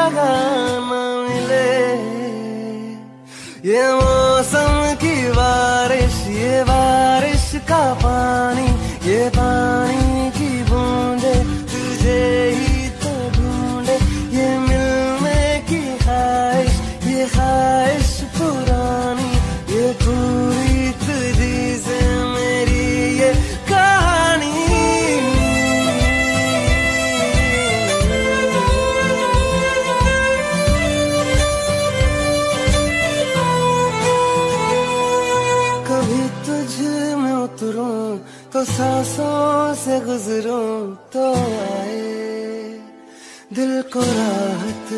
जगह न मिले। ये मौसम की बारिश, ये बारिश का पानी, ये पानी की बूंदे तुझे ही तो ढूंढे। ये मिलने की ख्वाहिश, ये ख्वाहिश पुरानी, ये पूरी तुझी से मेरी ये कहानी। कभी तुझ में उतरूं तो सांसों से गुजरूं तो आए दिल को राहत।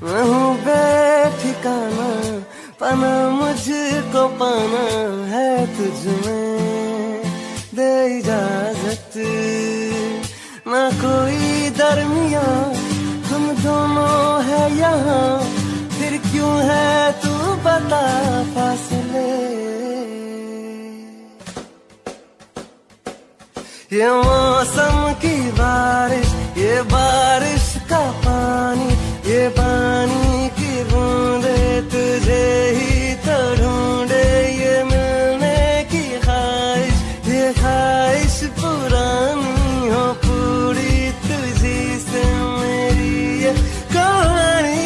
मैं हूँ बेठिकाना, पाना मुझको पाना है तुझ में, दे इजाजत। ना कोई दरमिया, हम दोनों है यहाँ, फिर क्यों है तू बता फासले। ये मौसम की बारिश, ये बारिश का पानी, ये पानी की बूंदे तुझे ही तो ढूंढे। ये मिलने की ख्वाहिश, ये ख्वाहिश पुरानी हो पूरी तुझी से मेरी ये कहानी।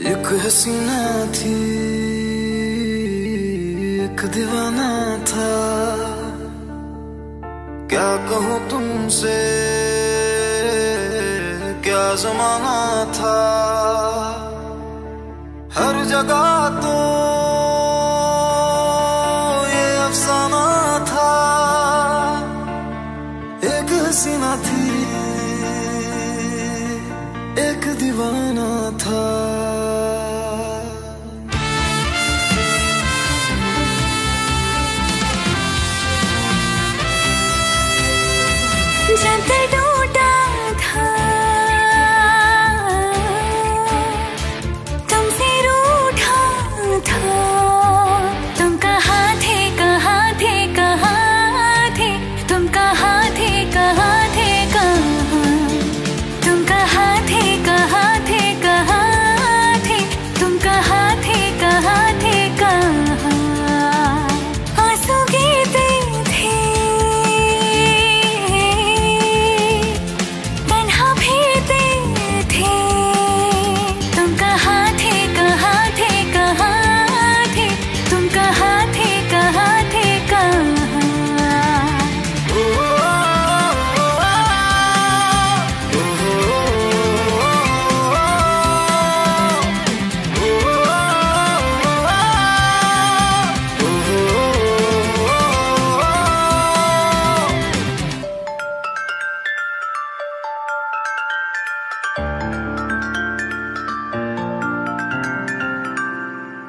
एक हसीना थी, एक दीवाना था, क्या कहूँ तुमसे, क्या जमाना था। हर जगह तो ये अफसाना था। एक हसीना थी, एक दीवाना था। जब टूटा था तुमसे रूठा था, तुम कहाँ थे, कहाँ थे, कहाँ थे, तुम कहाँ थे, कहाँ थे, कहाँ, तुम कहाँ थे, कहाँ थे, कहाँ थे, तुम कहाँ थे, कहाँ थे, कहाँ। आंसू गिरते थे, तन्हा फिरते थे, तुम कहाँ थे, कहाँ थे, कहाँ थे, तुम कहाँ थे, कहाँ थे, कहाँ।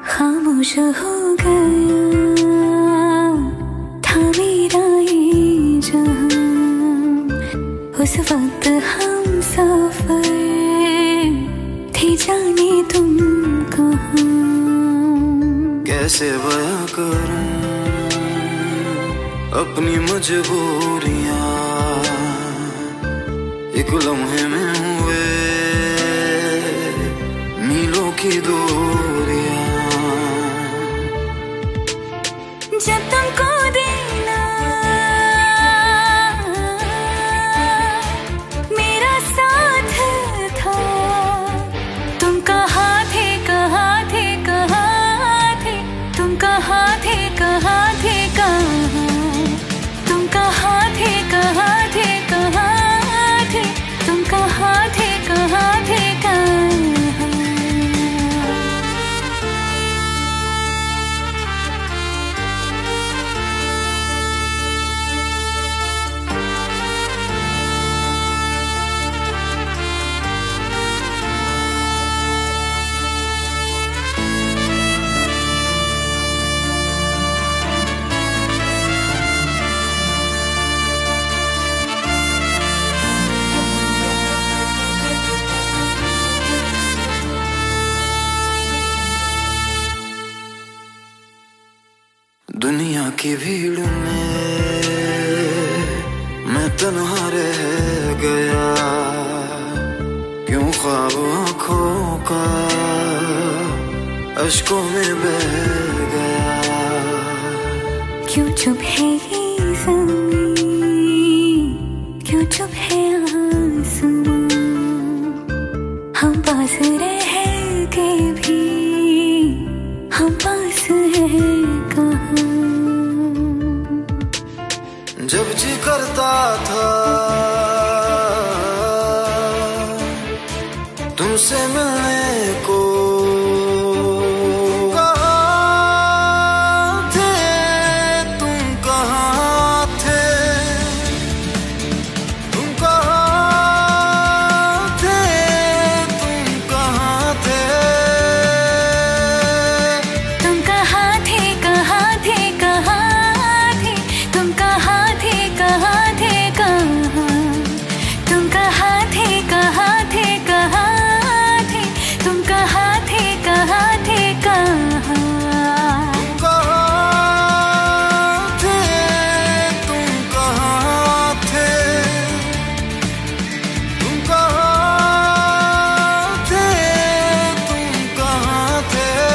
खामोश हो गया था मेरा ये जहां, उस वक्त हम सफर थे, जाने तुम कहाँ। कैसे बयां करूं अपनी मजबूरियां, एक लम्हे में हुए मीलों की दूरियां। जब तुमको देना मेरा साथ था, तुम कहाँ थे, कहाँ थे, कहाँ थे, तुम कहाँ थे, कहाँ थे, कहाँ, तुम कहाँ थे, कहाँ थे, कहाँ थे, तुम कहाँ थे, कहाँ थे, कहाँ। की भीड़ में मैं तन्हा रह गया, क्यों ख्वाब आँखों का अश्कों में बह गया। क्यों चुप है ये ज़मीं, क्यों चुप है आसमां, हम पास रह के भी हम पास हैं कहाँ। जब जी करता था तुमसे मिलने को, कहाँ थे तुम, कहाँ थे तुम, कहाँ थे तुम, कहाँ थे तुम, कहाँ थे, कहाँ थे, कहाँ थे तुम, कहाँ थे, कहाँ थे, कहाँ तुम, कहाँ थे, कहाँ थे, कहाँ तुम, कहाँ थे, कहाँ थे, कहाँ तुम कहाँ थे, तुम कहाँ थे, तुम कहाँ थे,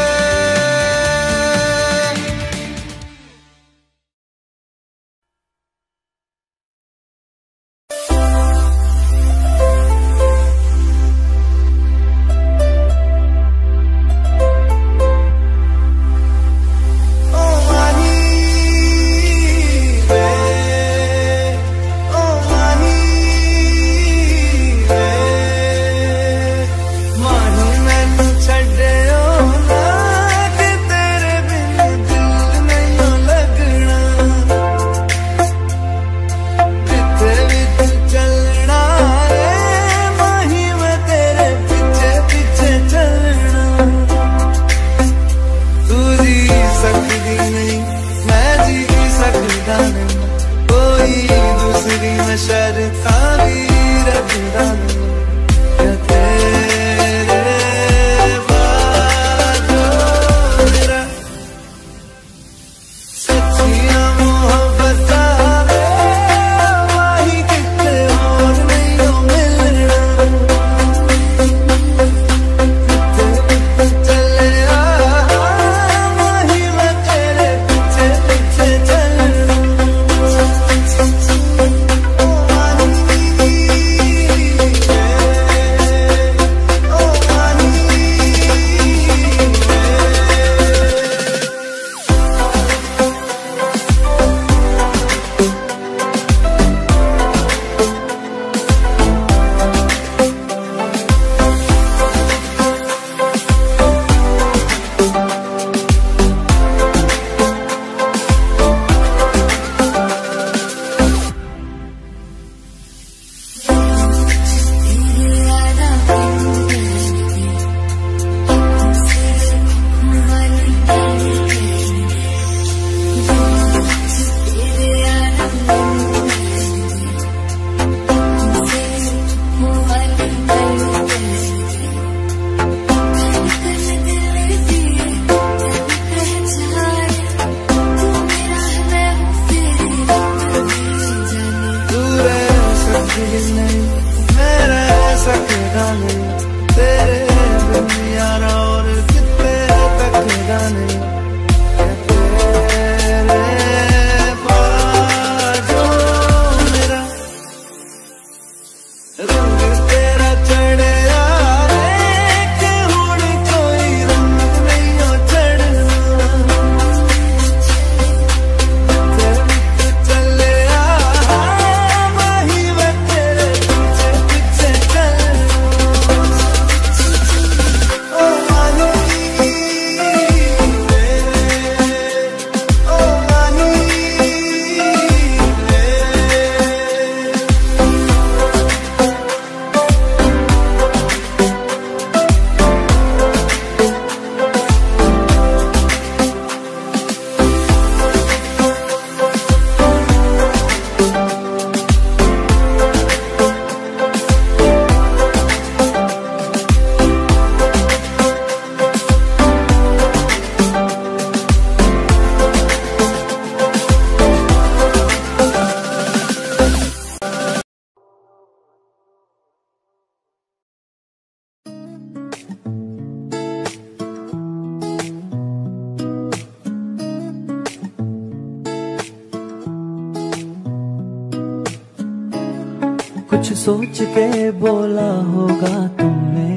कुछ सोच के बोला होगा तुमने,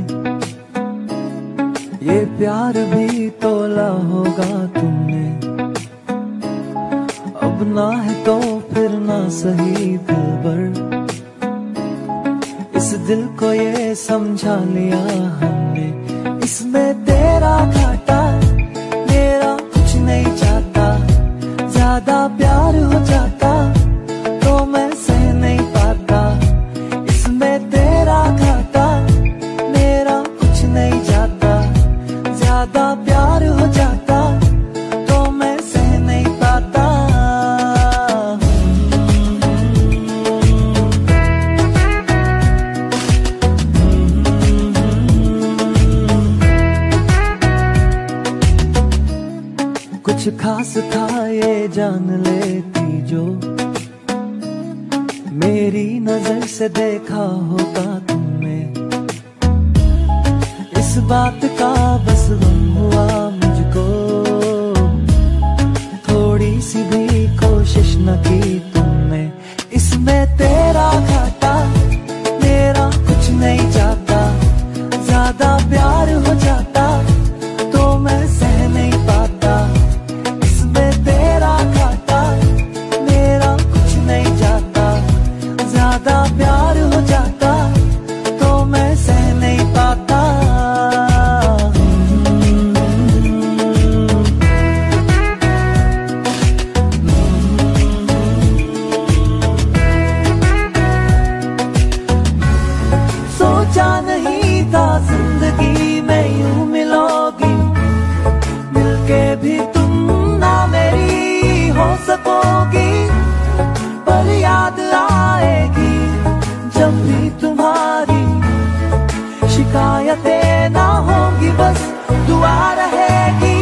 ये प्यार भी तोला होगा तुमने। अब ना है तो फिर ना सही दिलबर, इस दिल को ये समझा लिया हमने। इसमें तेरा घाटा मेरा कुछ नहीं चाहता, ज्यादा प्यार हो जाता तो मैं सह नहीं पाता। इसमें तेरा घाटा मेरा कुछ नहीं जाता, ज्यादा प्यार हो जाता तो मैं सह नहीं पाता। कुछ खास था ये जान लेती जो, मेरी नजर से देखा होगा तुमने। इस बात का बस गम हुआ मुझको, थोड़ी सी भी कोशिश न की तुमने। इसमें तेरा घाटा मेरा कुछ नहीं जाता, ज्यादा प्यार हो जाता तो मैं सह नहीं पाता। इसमें तेरा घाटा मेरा कुछ नहीं जाता, ज्यादा प्यार हो जाता तो मैं सह नहीं पाता। सोचा नहीं था जिंदगी में यूं मिलोगी, मिलके भी तुम ना मेरी हो सकोगी। पर याद आएगी जब भी तुम्हारी, शिकायतें ना होंगी बस दुआ रहेगी।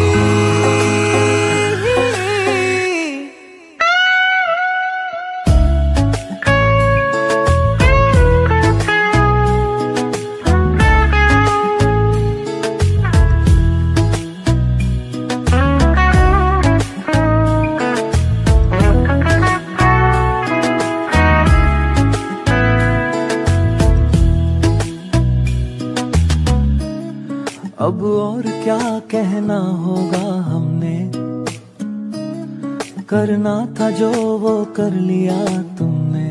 अब और क्या कहना होगा हमने, करना था जो वो कर लिया तुमने।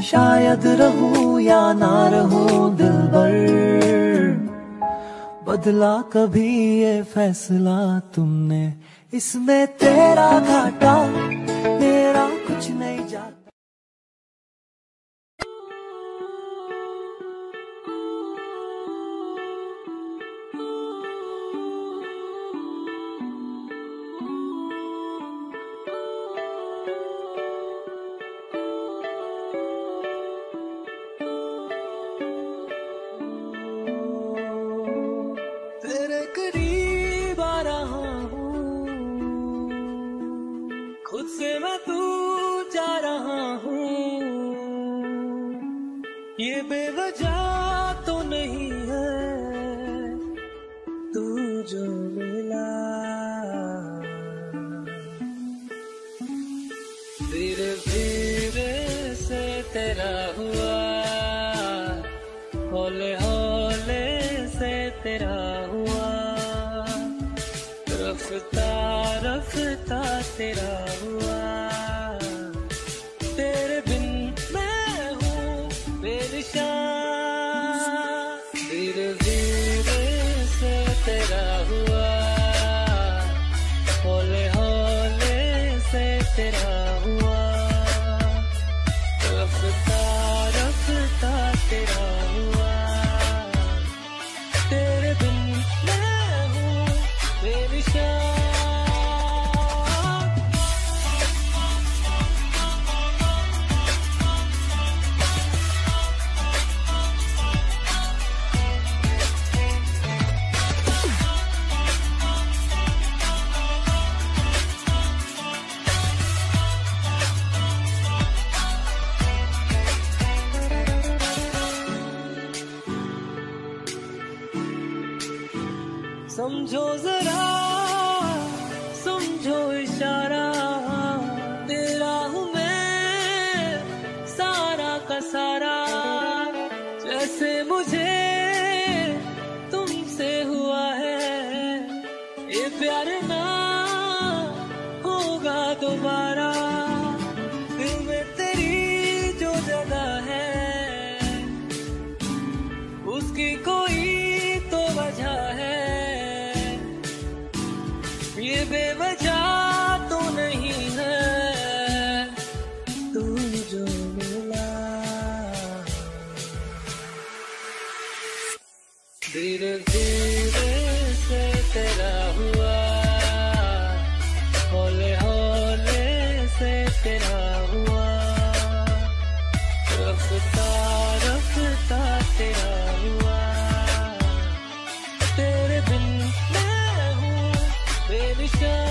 शायद रहूं या ना रहूं दिलबर, बदला कभी ये फैसला तुमने। इसमें तेरा घाटा मेरा कुछ नहीं जाता। तेरे करीब आ रहा हूँ, खुद से मैं दूर जा रहा हूँ। ये बेवजह तो नहीं है तू जो मिला, धीरे धीरे से तेरा हुआ, हौले हौले से तेरा हुआ, रफ्ता रफ्ता तेरा हुआ। तेरे बिन मैं हूँ बेनिशान, धीरे धीरे से तेरा हुआ, हौले हौले से तेरा हुआ, रफ्ता रफ्ता तेरा हुआ। तेरे बिन मैं हूँ बेनिशान। समझो जरा समझो इशारा, तेरा हूँ मैं सारा का सारा, जैसे मुझे तुमसे हुआ है, ये प्यार ना होगा दोबारा। दिल में तेरी जो जगह है, उसकी कोई तो वजह है, ये बेवजह तो नहीं है। तू जो मिला धीरे धीरे से तेरा हुआ, हौले हौले से तेरा हुआ, रफ्ता रफ्ता तेरा हुआ। तेरे बिन मैं हूँ बेनिशान।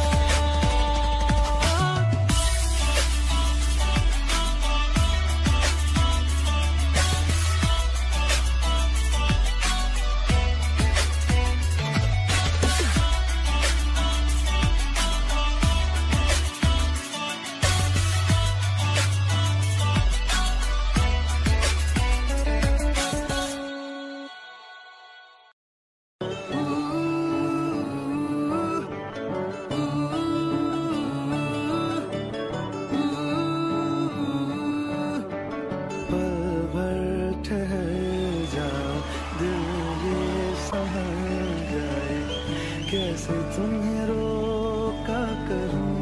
कैसे तुम्हें रोका करूं,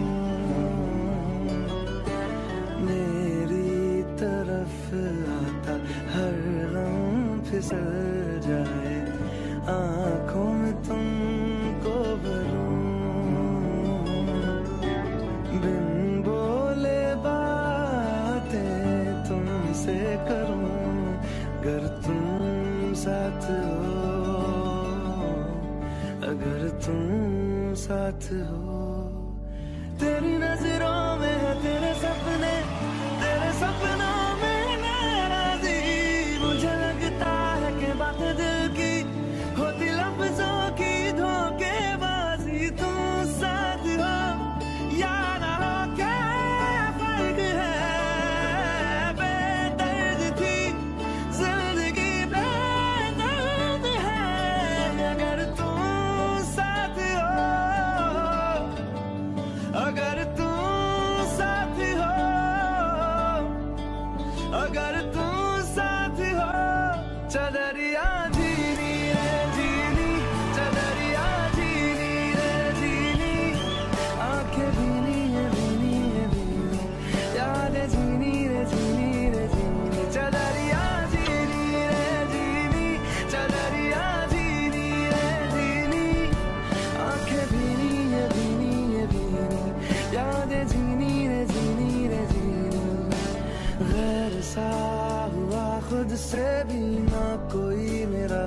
मेरी तरफ आता हर रंग फिसल जाए, आंखों में तुमको भरूं, बिन बोले बातें तुमसे करूं, अगर तुम साथ हो, अगर तुम साथ हो। तेरी नजरों में है तेरे सपनों में नाराजी, मुझे लगता है कि बात दिल की होती लफ्जों की धोखेबाजी। तुम साथ हो या ना हो क्या फर्क है, बेदर्द थी जिंदगी बेदर्द है। अगर तुम अगर तुम साथ हो, अगर तुम साथ हो, चदरिया झीनी रे झीनी, चदरिया झीनी रे झीनी, आंखें भीनी है भीनी है भीनी, यादें झीनी रे झीनी रे झीनी, चदरिया झीनी रे झीनी, चदरिया झीनी रे झीनी, आंखें भीनी है भीनी है भीनी, यादें झीनी रे झीनी रे झीनी। गैर सा हुआ खुद से भी ना कोई मेरा,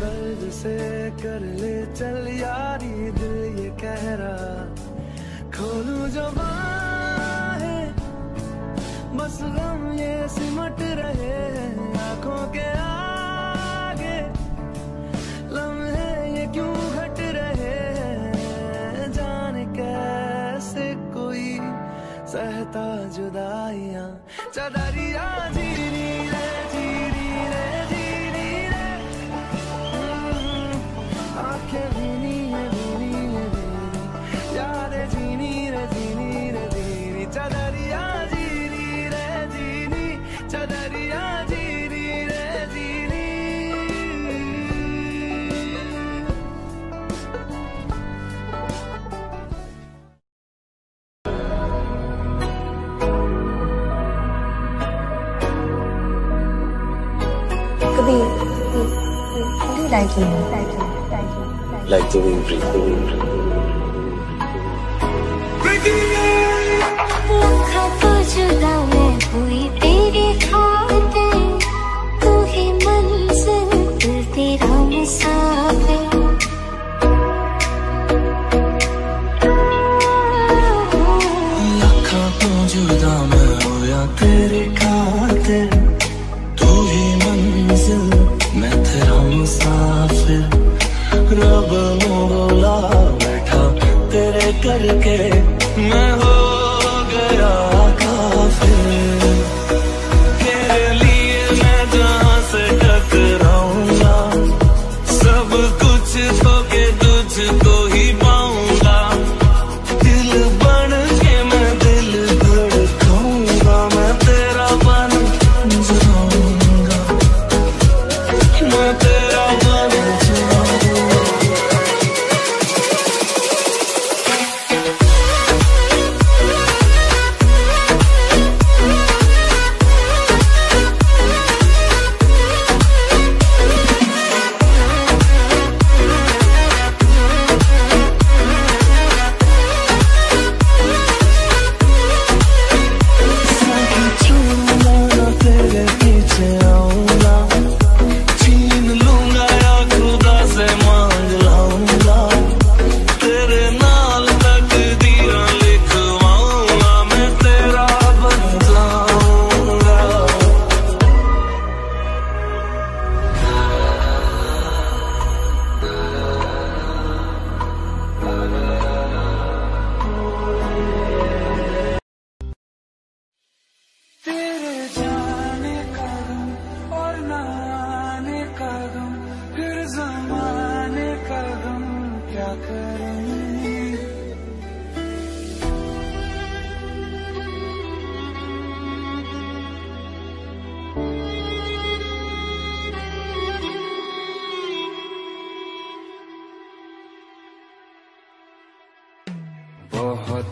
दर्द से कर ले चल यारी दिल ये कह रहा, खोलूं जो बाहें बस गम ये सिमट रहे हैं आंखों के आगे, लम्हे ये क्यों घट रहे हैं, जाने कैसे कोई सहता जुदाइयां। चदरिया झीनी रे झीनी रे झीनी रे, आंखें भीनी है भीनी है भीनी, यादें झीनी रे झीनी रे झीनी, चदरिया झीनी रे झीनी, चदरिया झीनी रे झीनी। Like the wind breathe. तो जुदा मैं हुई तेरी खातिर, तू ही मंजिल दिल तेरा मुसाफिर। लाखों तो जुदा मैं हुआ तेरी खातिर, तू ही मंजिल मैं तेरा मुसाफिर। रब बोला बैठा तेरे करके मैं हो गया काफिर।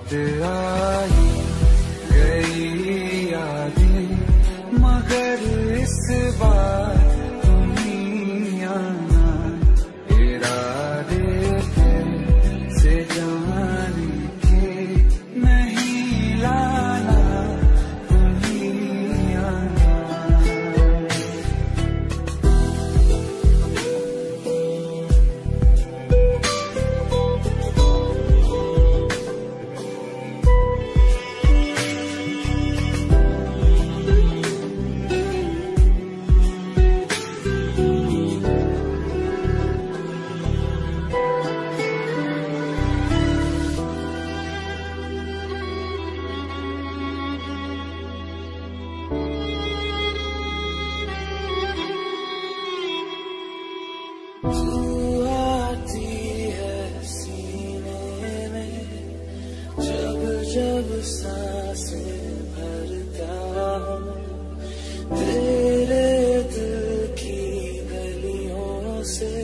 बात आई गई यादें, मगर इस बार तुम्हीं आना, इरादे से जान के नहीं लाना, तुम्हीं आना। आती है सीने में जब जब सांसें भरता हूँ, तेरे दिल की गलियों से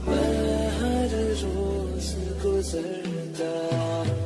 मैं हर रोज गुजरता हूँ।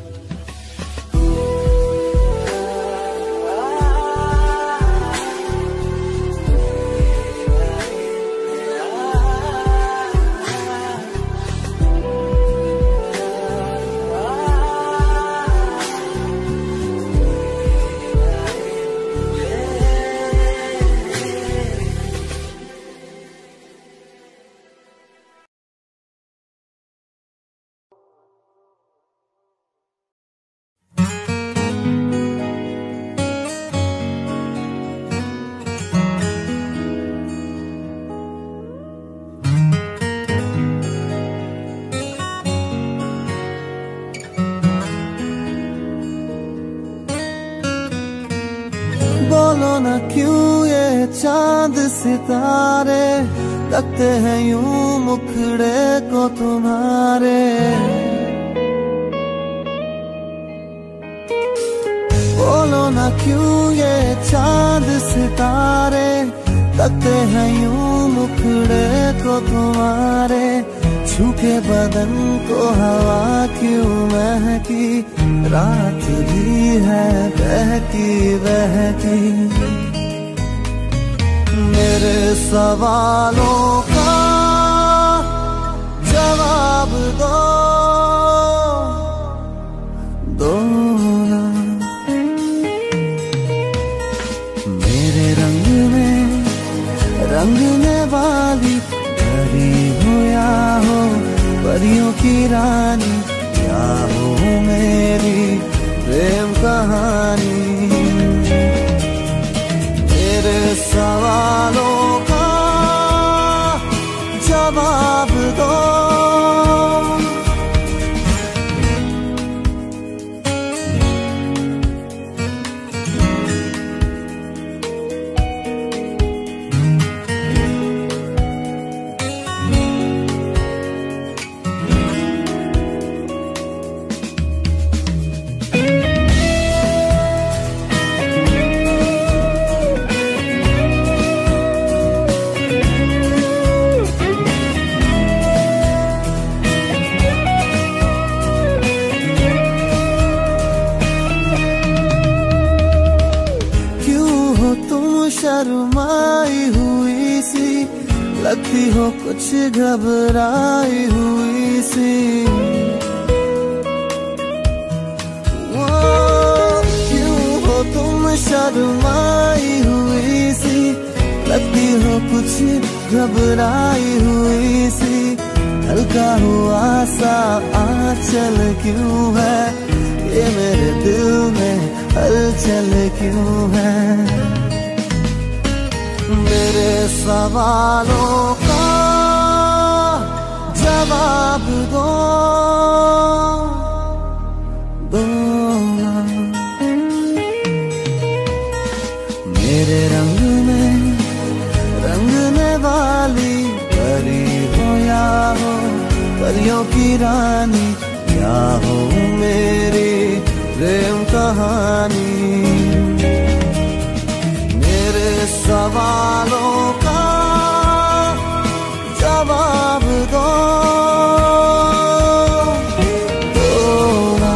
बोलो ना क्यों ये चांद सितारे लगते हैं यूं मुखड़े को तुम्हारे। बोलो ना क्यों ये चांद सितारे लगते हैं यूं मुखड़े को तुम्हारे। छूके बदन को हवा क्यों महकी, रात भी है बहकी बहकी। मेरे सवालों का जवाब दो, दो ना। मेरे रंग में रंगने वाली परी हो या हो परियों की रानी, या हो मेरी प्रेम कहानी। मेरे सवालों का जवाब दो, शर्माई हुई सी लगती हो कुछ घबराई हुई सी। क्यों हो तुम शर्माई हुई सी लगती हो कुछ घबराई हुई सी। हल्का हुआ सा आंचल क्यों है, ये मेरे दिल में हलचल क्यों है। मेरे सवालों का जवाब दो, दो ना। मेरे रंग में रंगने वाली परी हो या हो परियों की रानी, या हो मेरी प्रेम कहानी। सवालों का जवाब दो, दो ना।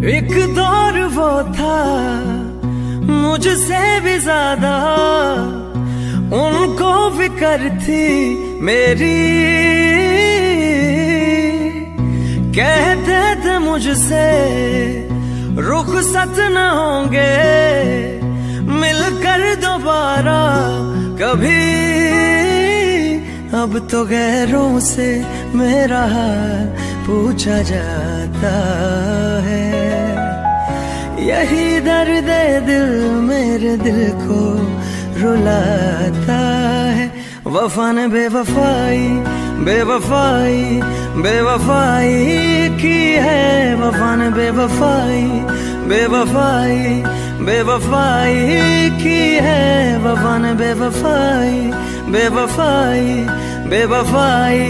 एक दौर वो था मुझसे भी ज्यादा उनको फिक्र थी मेरी, कहते थे मुझसे रुखसत न होंगे मिलकर दोबारा कभी। अब तो गैरों से मेरा हाल पूछा जाता है, यही दर्द दिल मेरे दिल को रुलाता है। वफा ने बेवफाई बेवफाई बेवफाई की है, वफा ने बेवफाई बेवफाई बेवफाई की है, वफा ने बेवफाई बेवफाई बेवफाई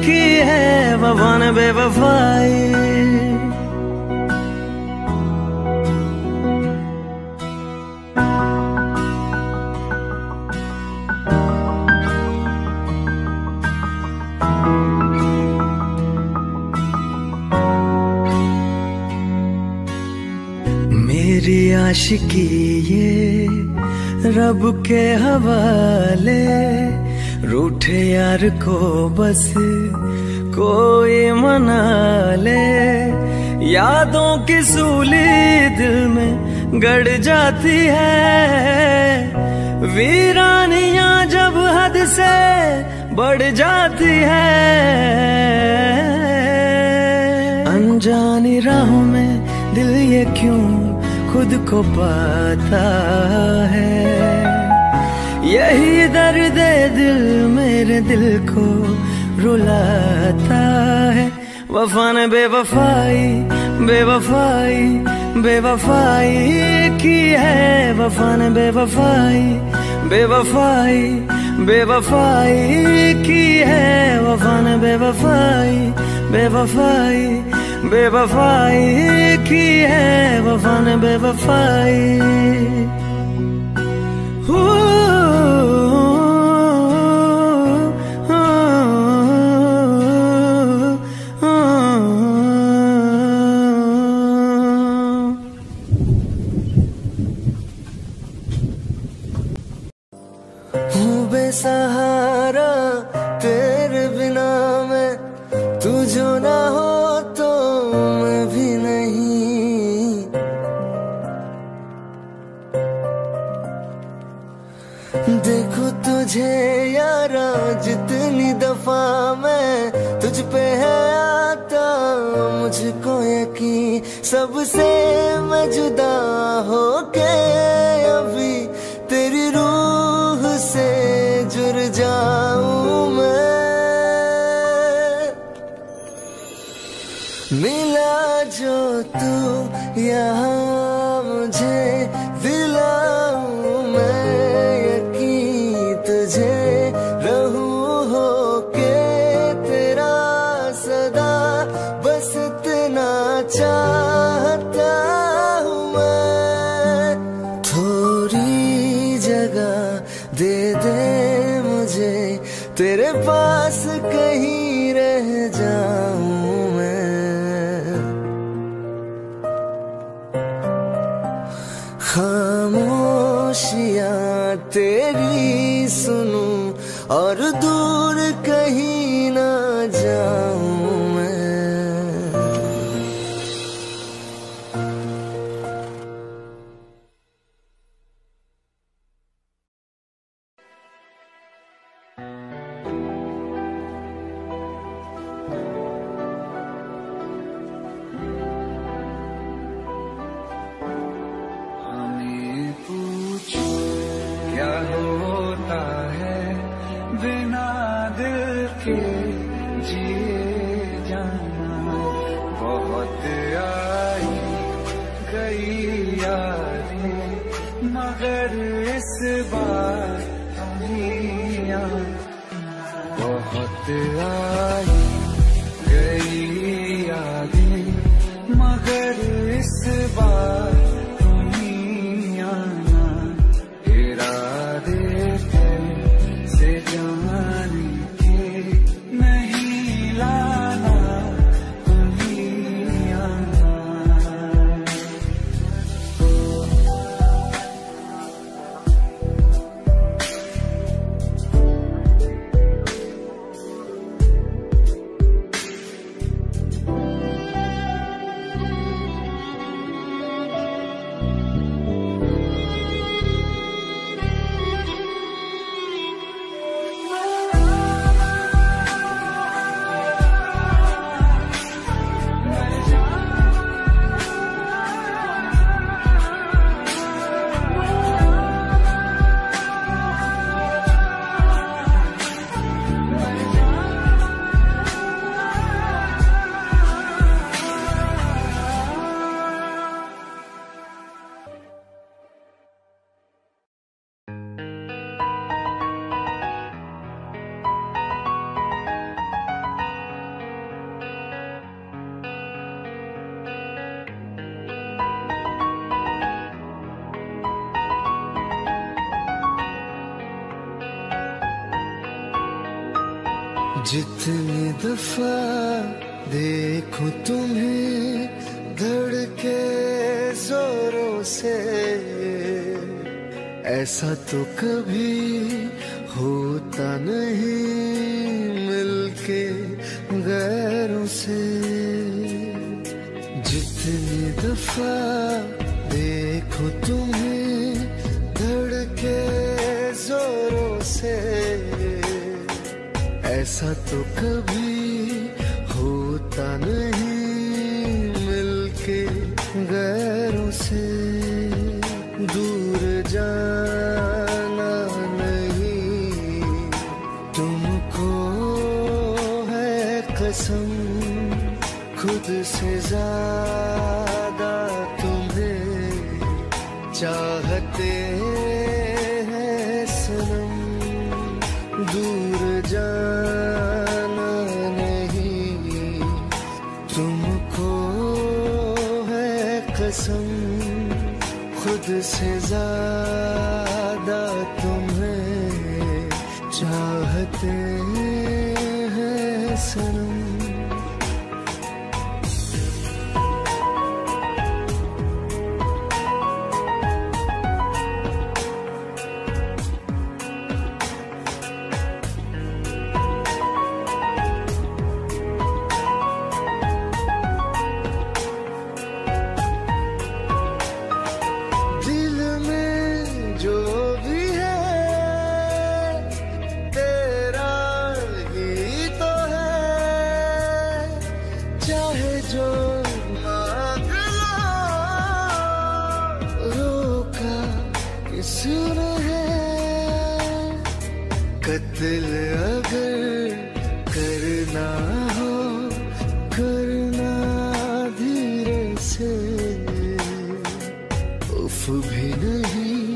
की है, वफा ने बेवफाई। मेरी आशिकी ये रब के हवाले, रूठे यार को बस कोई मना ले। यादों की सूली दिल में गड़ जाती है, वीरानियां जब हद से बढ़ जाती है। अनजानी राहों में दिल ये क्यों खुद को पाता है, यही दर्द दिल मेरे दिल को रुलाता है। वफा ने बेवफाई बेवफाई बेवफाई की है, वफा ने बेवफाई बेवफाई बेवफाई की है, वफा ने बेवफाई बेवफाई बेवफाई की है, वफा ने बेवफाई। हूँ बेसहारा तेरे बिना मैं, तू जो ना हो तो मैं भी नहीं। देखो तुझे यारा जितनी दफा मैं तुझ पे है आता, मुझको यकीन सबसे मैं जुदा होके अभी तेरी रूह से जुड़ जाऊं मैं। मिला जो तू यहाँ मुझे दिलाऊं मैं यकीन तुझे रहूं होके तेरा सदा, बस इतना चाहता हूँ मैं। थोड़ी जगह दे दे मुझे तेरे पास कहीं रह जाऊं मैं। जिए जाना। बहुत आई गई यादें मगर इस बार तुम ही आना। बहुत आई गई यादें मगर इस बार तुम ही आना। इरादे से जाने के नहीं लाना, तुम ही आना। जितनी दफा देखूं तुम्हें धड़के जोरों से, ऐसा तो कभी होता नहीं मिलके गैरों से। जितनी दफा देखूं तुम्हें धड़के जोरों से, ऐसा तो कभी होता नहीं मिलके गैरों से। दूर जाना नहीं तुमको है कसम, खुद से ज्यादा तुम्हें चाहते हैं सनम। दूर जाना नहीं तुमको है कसम, खुद से ज्यादा तुम्हें चाहते हैं सनम। दिल अगर करना हो करना धीरे से, उफ भी नहीं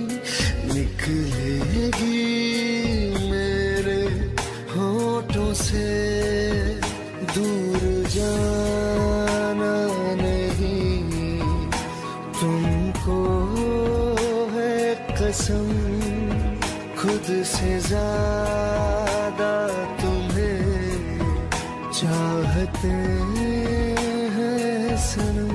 निकलेगी मेरे होठों से। दूर जाना नहीं तुमको है कसम, खुद से ज्यादा तुम्हें चाहते हैं सनम।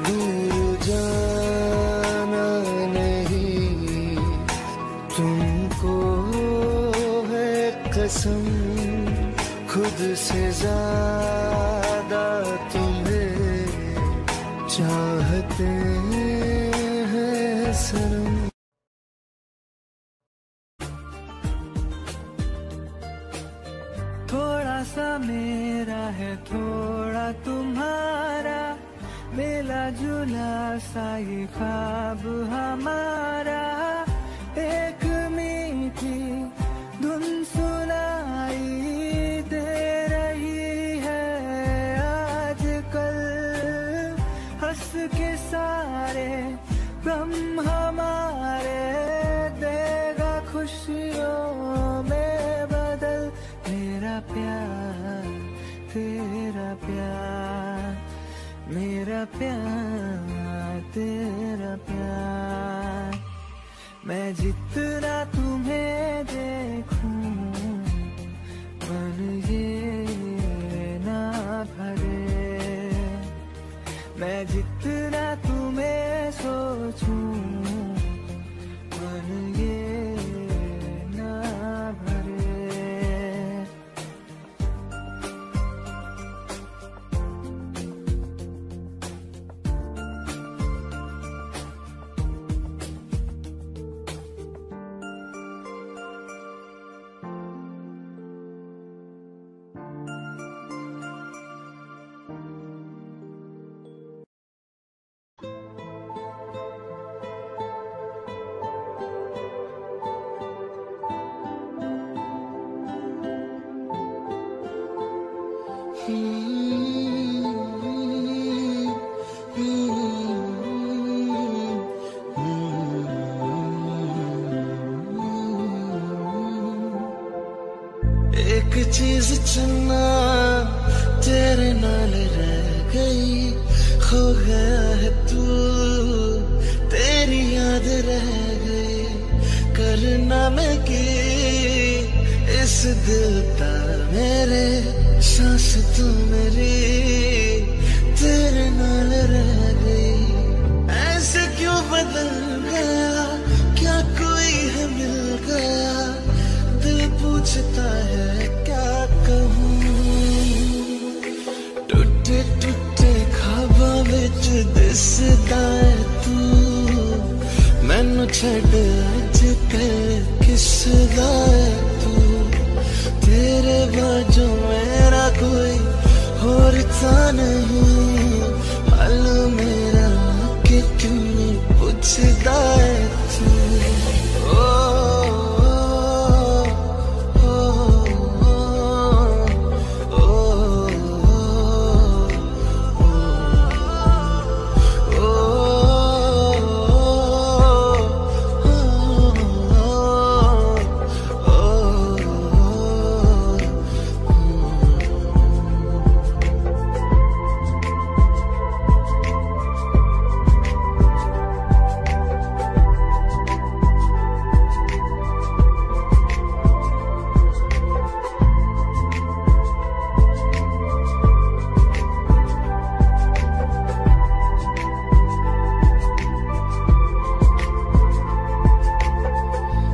दूर जाना नहीं तुमको है कसम, खुद से ज्यादा तुम्हें चाहते हैं सनम। थोड़ा सा मेरा है थोड़ा तुम्हारा, मिला जुला सा ये ख्वाब हमारा। एक मीठी धुन सुनाई दे प्यार, मेरा प्यार तेरा प्यार। मैं जितना तुम्हें देखूं मन ये ना भरे, मैं जितना तुम्हें सोचूं मन ये ना भरे। एक चीज चुनना तेरे नाल रह गई, खो गया है तू तेरी याद रह गई। करना मैं की इस दिल का मेरे सांस तू मेरी तेरे नाल रह गई। ऐसे क्यों बदल गया, क्या कोई है मिल गया, दिल पूछता है क्या कहूँ। टूटे टूटे ख्वाबां विच दिसदा है तू, मैनू छड्ड अज कल किसदा है तू। तेरे बाजू मेरा कोई होर था नहीं, हाल मेरा कि क्यों नहीं पूछदा है तू।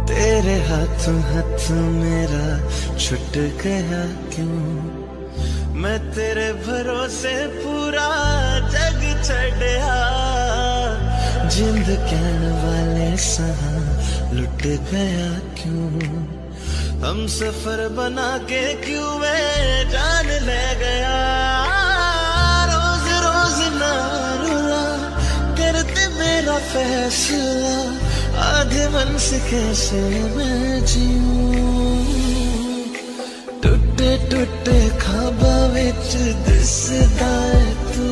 तेरे हाथों हाथ मेरा छुट गया क्यों, मैं तेरे भरोसे पूरा जग छड़िया। जिंद कहने वाले सहा लुट गया क्यों, हम सफर बना के क्यों वे जान ले गया। रोज रोज ना रुला करते मेरा फैसला, आधे मन से कैसे मैं जीऊं। टूटे टूटे ख्वाबां विच दिसदा है तू,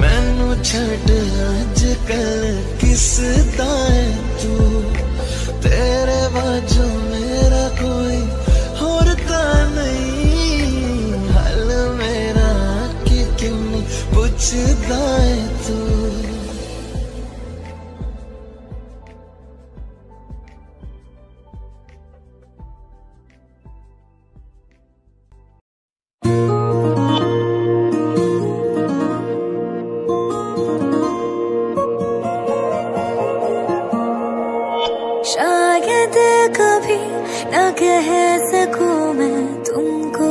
मैनू छड्ड अज कल किसदा है तू। तेरे बाजू मेरा कोई होर तां नहीं, हाल मेरा कि क्यों नहीं पुछदा है तू। शायद कभी न कह सकूं मैं तुमको,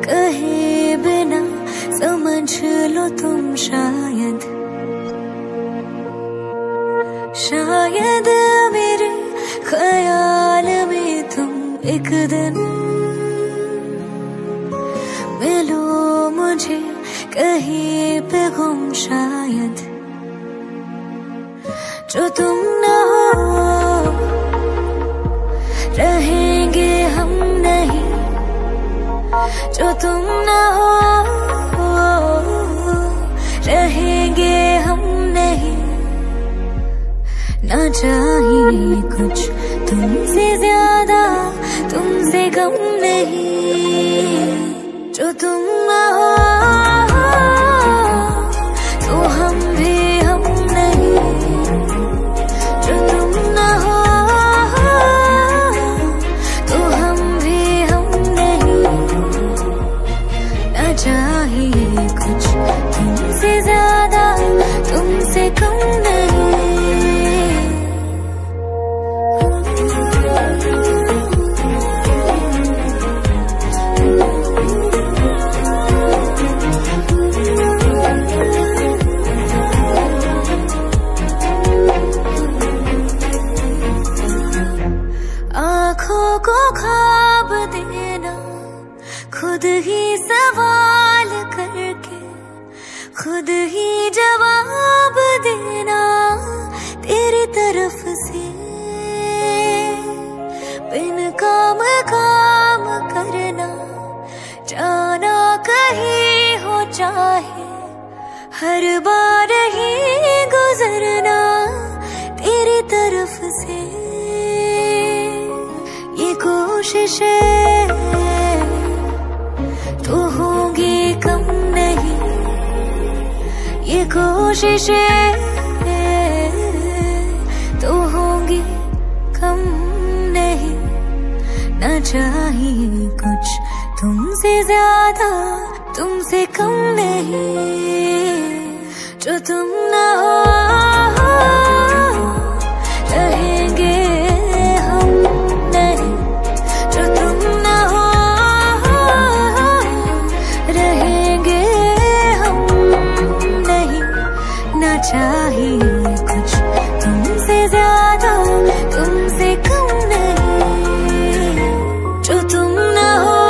कहे बिना समझ लो तुम शायद। शायद मेरे ख्याल में तुम एक दिन मिलो मुझे कहीं पे गुम शायद। जो तुम न हो रहेंगे हम नहीं, जो तुम न हो रहेंगे हम नहीं। ना चाहिए कुछ तुमसे ज्यादा, तुमसे कम नहीं। तुम न हो तो हम भी हम नहीं, जो तुम न हो तो हम भी हम नहीं। न चाहिए कुछ तुमसे ज्यादा, तुमसे कम नहीं। आँखों को ख्वाब देना, खुद ही सवाल करके खुद ही जवाब देना तेरी तरफ से। बिन काम काम करना, जाना कहीं हो चाहे, हर बार ही गुजरना तेरी तरफ से। ये कोशिशें तो होंगी कम नहीं, ये कोशिशें तो होंगी कम नहीं। न चाहिए कुछ तुमसे ज्यादा, तुमसे कम नहीं। जो तुम न हो रहेंगे हम नहीं, जो तुम न हो रहेंगे हम नहीं। न चाहिए कुछ तुमसे ज्यादा, तुमसे कम नहीं। जो तुम न हो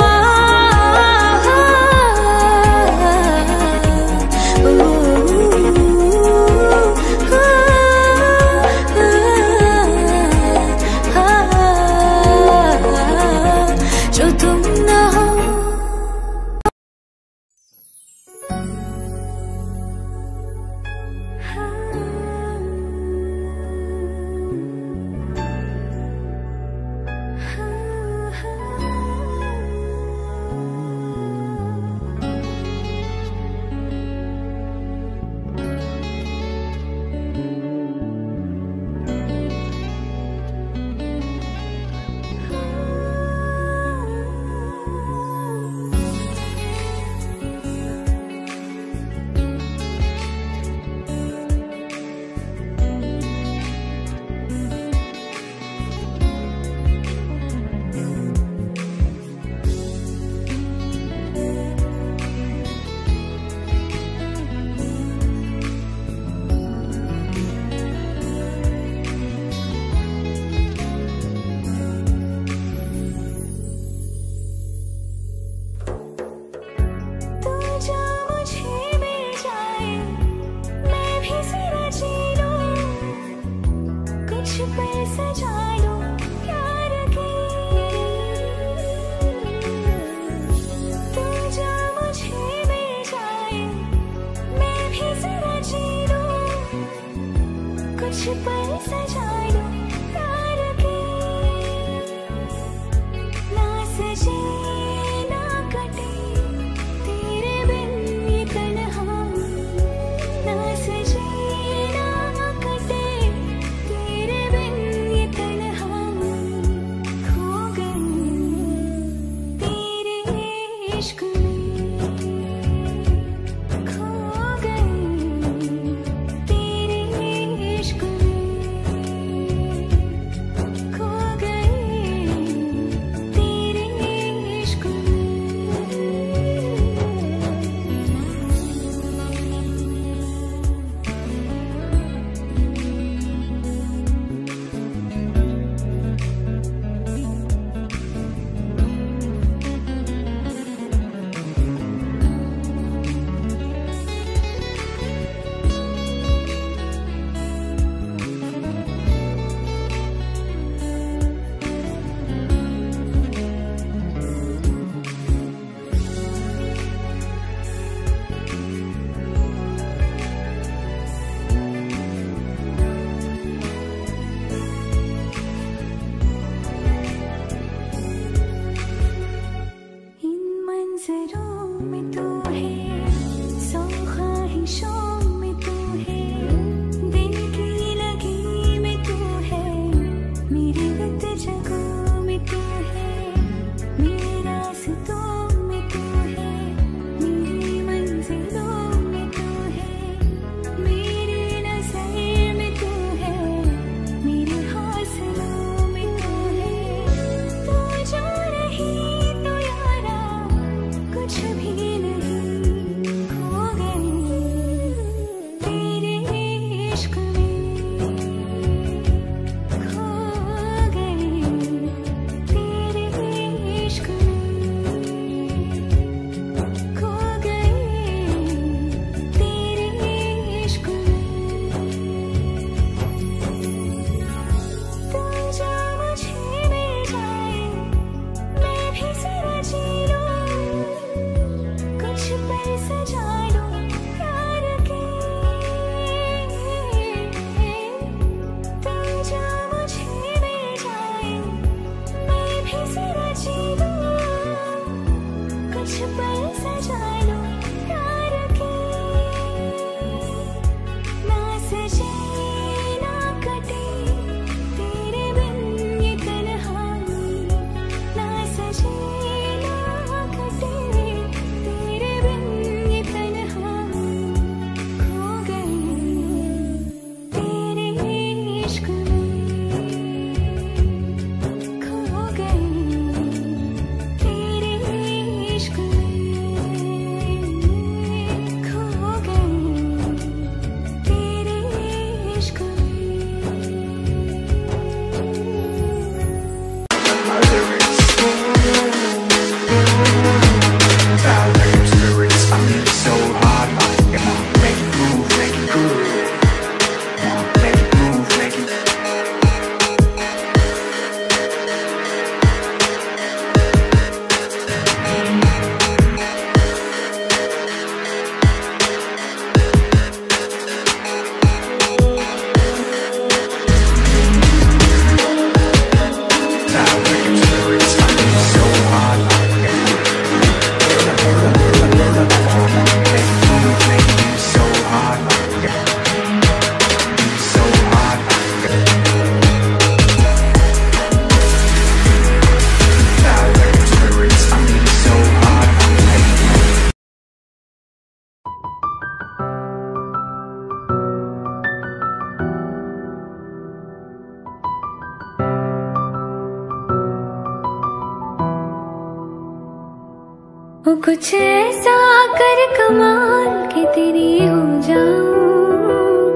वो कुछ ऐसा कर कमाल के तेरी हो जाऊं,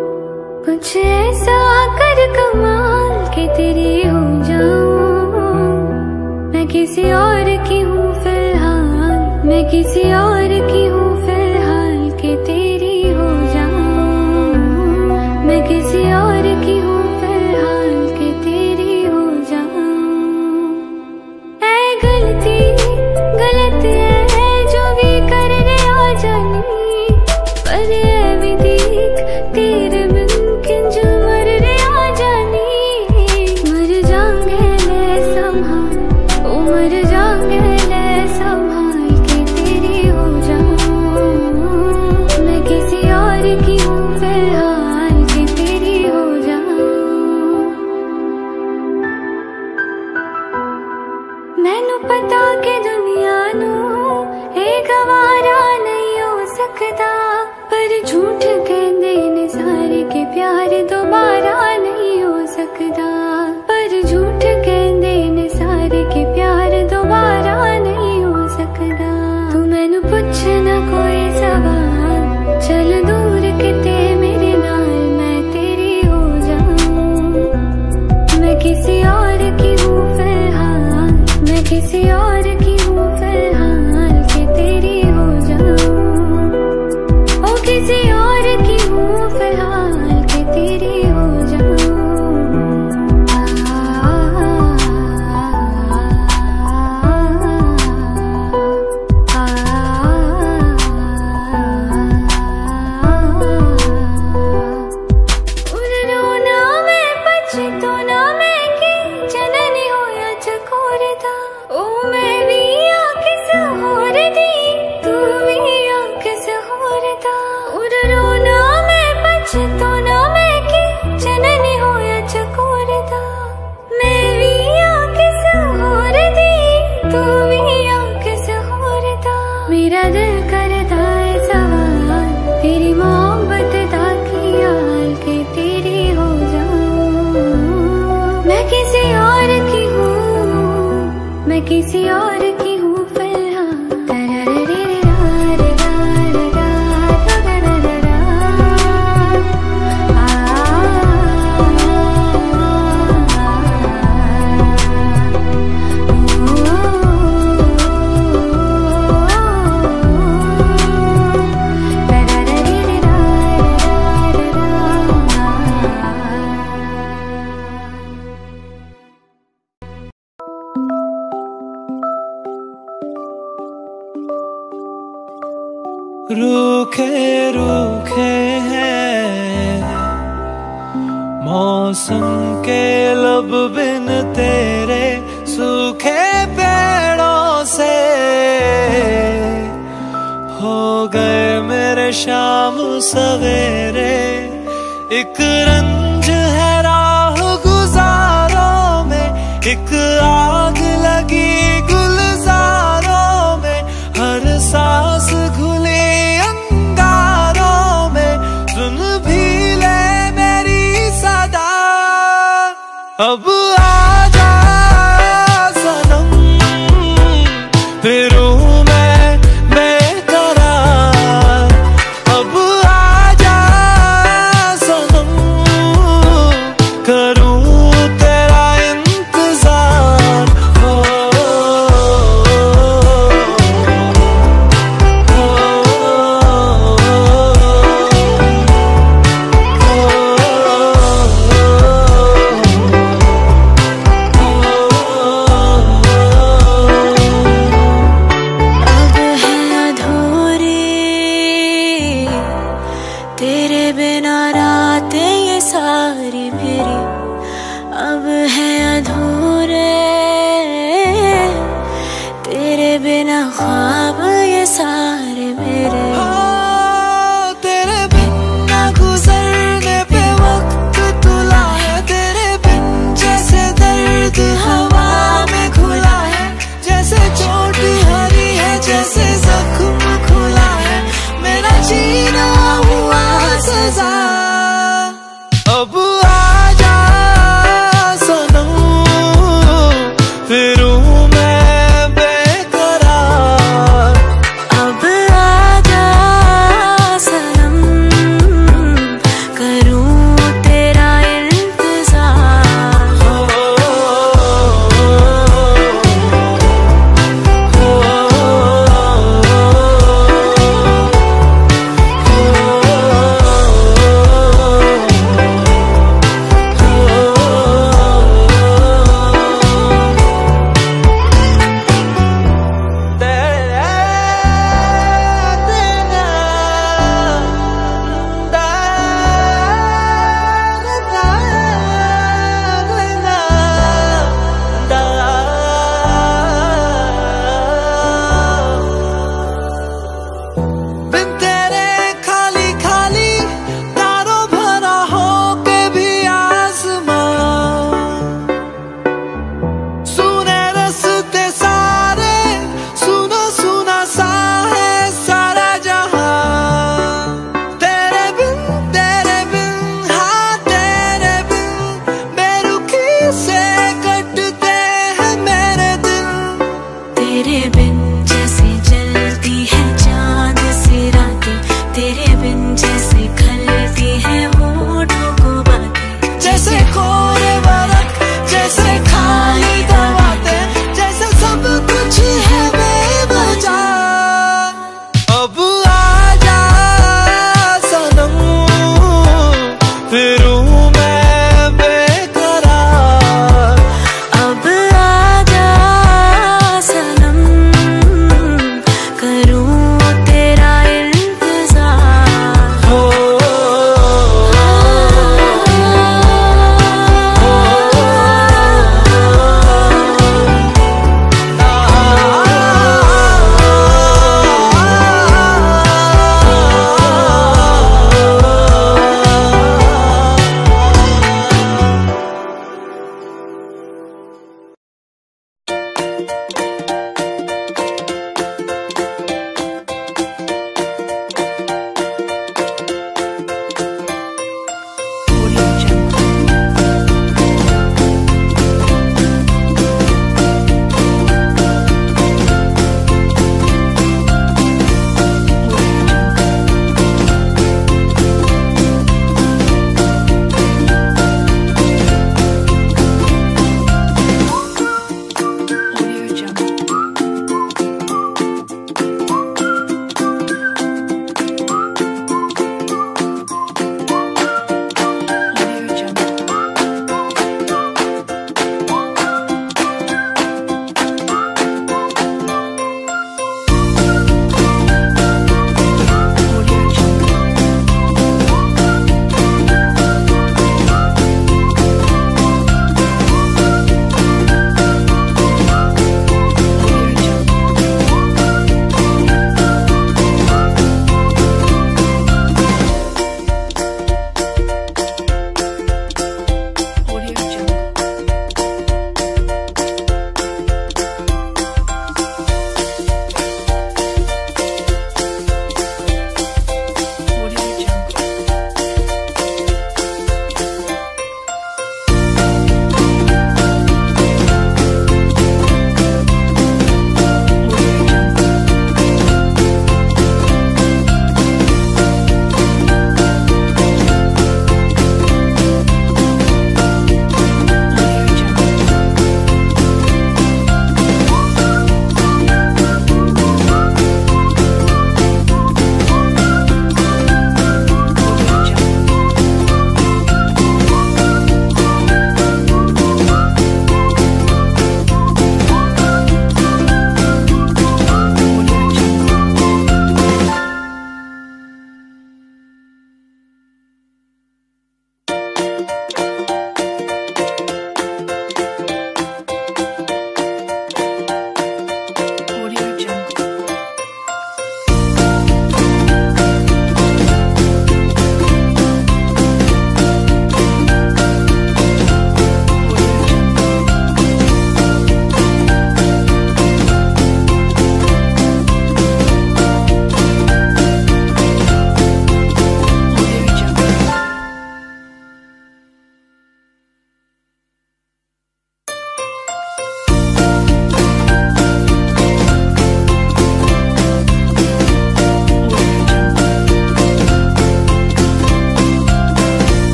कुछ ऐसा कर कमाल के तेरी हो जाऊं। मैं किसी और की हूँ फिलहाल, मैं किसी और की हूँ फिलहाल के तेरी हो जाऊं। मैं किसी और की हूँ फिलहाल के तेरी हो जाऊं। ऐ गलती गलत है जो भी करने आ जानी, पर ऐ भी देख तेरे बिन किंज मरने आ जानी। मर जाऊंगे ले संभाल, ओ मर जाऊंगे ले संभाल के तेरी हो जाऊं। मैं किसी और की हूँ फिलहाल के तेरी हो जाऊं। मैनू पता के दुनिया नू ए गवारा नहीं हो सकता, पर झूठ कहंदे ने सारे के प्यार दोबारा नहीं हो सकता। पर झूठ कहंदे ने सारे के प्यार दोबारा नहीं हो सकता। तू मैनू पुछ ना कोई सवाल, चल दूर किते मेरे नाल मैं तेरी हो जाऊं। मैं किसी और की हूँ फिलहाल, मैं किसी और की हूँ फिलहाल के तेरी हो जाऊं। ओ किसी और की हूँ फिलहाल के तेरी हो जाऊं। रोना मैं पछतो ना मैं की जननी होया चकोरदा। ओ मैं भी आ किस होर दी, तू भी आ किस होर दा। रोना मैं पछतो ना मैं की जननी होया चकोरदा। मैं भी आ किस होर दी, तू भी आ किस होर दा। मेरा दिल करदा है सवाल, तेरी मोहब्बत दा ख्याल के तेरी हो जाऊं। मैं किसी और की हूँ, मैं किसी और की हूँ फिलहाल। रूखे रूखे हैं मौसम के लब बिन तेरे, सूखे पेड़ों से हो गए मेरे शाम सवेरे। एक रंज है राह गुजारों में, एक आग लगी गुलजारों में। हर सांस घुली अंगारों में, सुन भी ले मेरी सदा। अब आजा सनम, फिरूं मैं बेकरार। अब आजा सनम, करूं तेरा इंतजार। हो तेरे बिना रातें ये सारी मेरी अब है अधूरे। तेरे बिना ख्वाब ये सारे मेरे। तेरे बिन ना गुजरने पे वक्त तुला है, तेरे बिन जैसे दर्द हवा में घुला है। जैसे चोट हरी है, जैसे